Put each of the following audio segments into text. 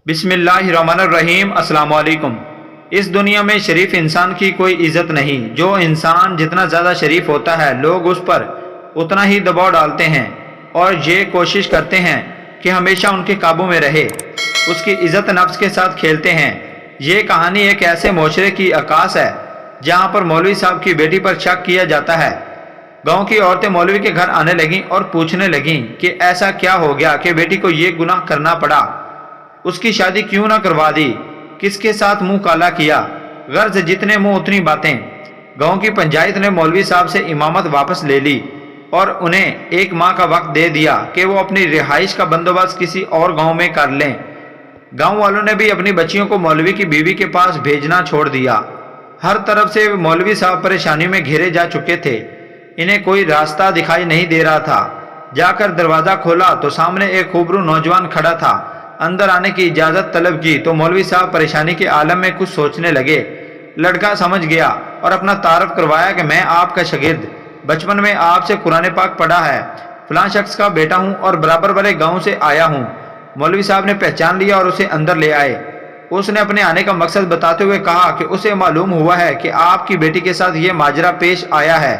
بسم اللہ الرحمن الرحیم۔ السلام علیکم۔ اس دنیا میں شریف انسان کی کوئی عزت نہیں۔ جو انسان جتنا زیادہ شریف ہوتا ہے لوگ اس پر اتنا ہی دباؤ ڈالتے ہیں اور یہ کوشش کرتے ہیں کہ ہمیشہ ان کے قابو میں رہے، اس کی عزت نفس کے ساتھ کھیلتے ہیں۔ یہ کہانی ایک ایسے معاشرے کی عکاس ہے جہاں پر مولوی صاحب کی بیٹی پر شک کیا جاتا ہے۔ گاؤں کی عورتیں مولوی کے گھر آنے لگیں اور پوچھنے لگیں کہ ایسا کیا ہو گیا کہ بیٹی کو یہ گناہ کرنا پڑا، اس کی شادی کیوں نہ کروا دی، کس کے ساتھ منہ کالا کیا، غرض جتنے منہ اتنی باتیں۔ گاؤں کی پنچایت نے مولوی صاحب سے امامت واپس لے لی اور انہیں 1 ماہ کا وقت دے دیا کہ وہ اپنی رہائش کا بندوبست کسی اور گاؤں میں کر لیں۔ گاؤں والوں نے بھی اپنی بچیوں کو مولوی کی بیوی کے پاس بھیجنا چھوڑ دیا۔ ہر طرف سے مولوی صاحب پریشانی میں گھیرے جا چکے تھے، انہیں کوئی راستہ دکھائی نہیں دے رہا تھا۔ جا کر دروازہ کھولا تو سامنے ایک خوبرو نوجوان کھڑا تھا۔ اندر آنے کی اجازت طلب کی تو مولوی صاحب پریشانی کے عالم میں کچھ سوچنے لگے۔ لڑکا سمجھ گیا اور اپنا تعارف کروایا کہ میں آپ کا شاگرد، بچپن میں آپ سے قرآن پاک پڑھا ہے، فلاں شخص کا بیٹا ہوں اور برابر والے گاؤں سے آیا ہوں۔ مولوی صاحب نے پہچان لیا اور اسے اندر لے آئے۔ اس نے اپنے آنے کا مقصد بتاتے ہوئے کہا کہ اسے معلوم ہوا ہے کہ آپ کی بیٹی کے ساتھ یہ ماجرا پیش آیا ہے۔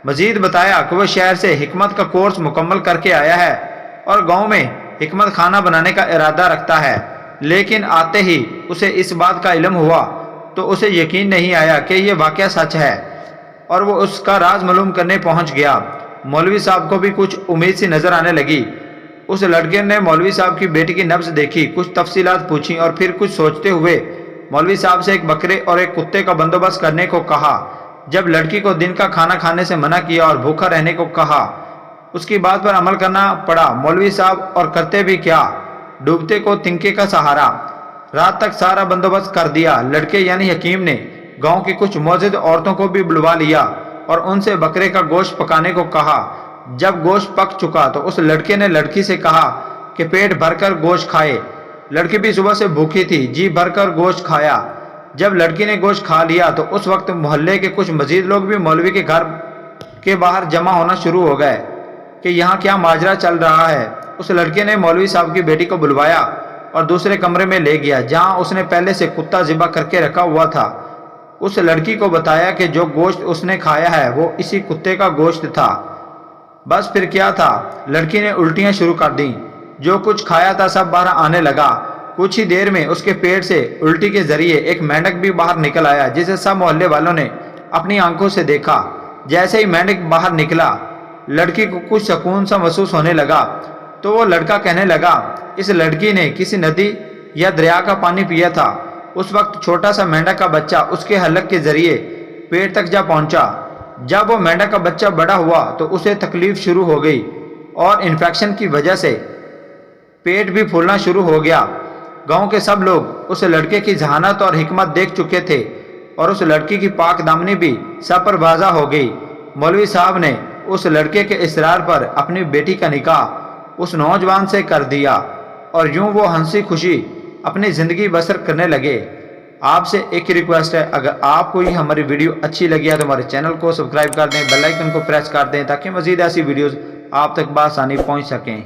مزید بتایا کہ وہ شہر سے حکمت کا کورس مکمل کر کے آیا ہے اور گاؤں میں حکمت خانہ بنانے کا ارادہ رکھتا ہے، لیکن آتے ہی اسے اس بات کا علم ہوا تو اسے یقین نہیں آیا کہ یہ واقعہ سچ ہے اور وہ اس کا راز معلوم کرنے پہنچ گیا۔ مولوی صاحب کو بھی کچھ امید سی نظر آنے لگی۔ اس لڑکے نے مولوی صاحب کی بیٹی کی نبض دیکھی، کچھ تفصیلات پوچھی اور پھر کچھ سوچتے ہوئے مولوی صاحب سے ایک بکرے اور ایک کتے کا بندوبست کرنے کو کہا۔ جب لڑکی کو دن کا کھانا کھانے سے منع کیا اور بھوکا رہنے کو کہا، اس کی بات پر عمل کرنا پڑا مولوی صاحب، اور کرتے بھی کیا، ڈوبتے کو تنکے کا سہارا۔ رات تک سارا بندوبست کر دیا۔ لڑکے یعنی حکیم نے گاؤں کی کچھ معزز عورتوں کو بھی بلوا لیا اور ان سے بکرے کا گوشت پکانے کو کہا۔ جب گوشت پک چکا تو اس لڑکے نے لڑکی سے کہا کہ پیٹ بھر کر گوشت کھائے۔ لڑکی بھی صبح سے بھوکی تھی، جی بھر کر گوشت کھایا۔ جب لڑکی نے گوشت کھا لیا تو اس وقت محلے کے کچھ مزید لوگ بھی مولوی کے گھر کے باہر جمع ہونا شروع ہو گئے کہ یہاں کیا ماجرا چل رہا ہے۔ اس لڑکے نے مولوی صاحب کی بیٹی کو بلوایا اور دوسرے کمرے میں لے گیا جہاں اس نے پہلے سے کتا ذبح کر کے رکھا ہوا تھا۔ اس لڑکی کو بتایا کہ جو گوشت اس نے کھایا ہے وہ اسی کتے کا گوشت تھا۔ بس پھر کیا تھا، لڑکی نے الٹیاں شروع کر دیں۔ جو کچھ کھایا تھا سب باہر آنے لگا۔ کچھ ہی دیر میں اس کے پیٹ سے الٹی کے ذریعے ایک مینڈک بھی باہر نکل آیا، جسے سب محلے والوں نے اپنی آنکھوں سے دیکھا۔ جیسے ہی مینڈک باہر نکلا لڑکی کو کچھ سکون سا محسوس ہونے لگا تو وہ لڑکا کہنے لگا اس لڑکی نے کسی ندی یا دریا کا پانی پیا تھا۔ اس وقت چھوٹا سا مینڈک کا بچہ اس کے حلق کے ذریعے پیٹ تک جا پہنچا۔ جب وہ مینڈک کا بچہ بڑا ہوا تو اسے تکلیف شروع ہو گئی اور انفیکشن کی وجہ سے پیٹ بھی پھولنا شروع ہو گیا۔ گاؤں کے سب لوگ اس لڑکے کی ذہانت اور حکمت دیکھ چکے تھے اور اس لڑکی کی پاک دامنی بھی سب پر واضح ہو گئی۔ مولوی صاحب نے اس لڑکے کے اصرار پر اپنی بیٹی کا نکاح اس نوجوان سے کر دیا اور یوں وہ ہنسی خوشی اپنی زندگی بسر کرنے لگے۔ آپ سے ایک ریکویسٹ ہے، اگر آپ کو یہ ہماری ویڈیو اچھی لگی ہے تو ہمارے چینل کو سبسکرائب کر دیں، بیل آئیکن کو پریس کر دیں تاکہ مزید ایسی ویڈیوز آپ تک بآسانی پہنچ سکیں۔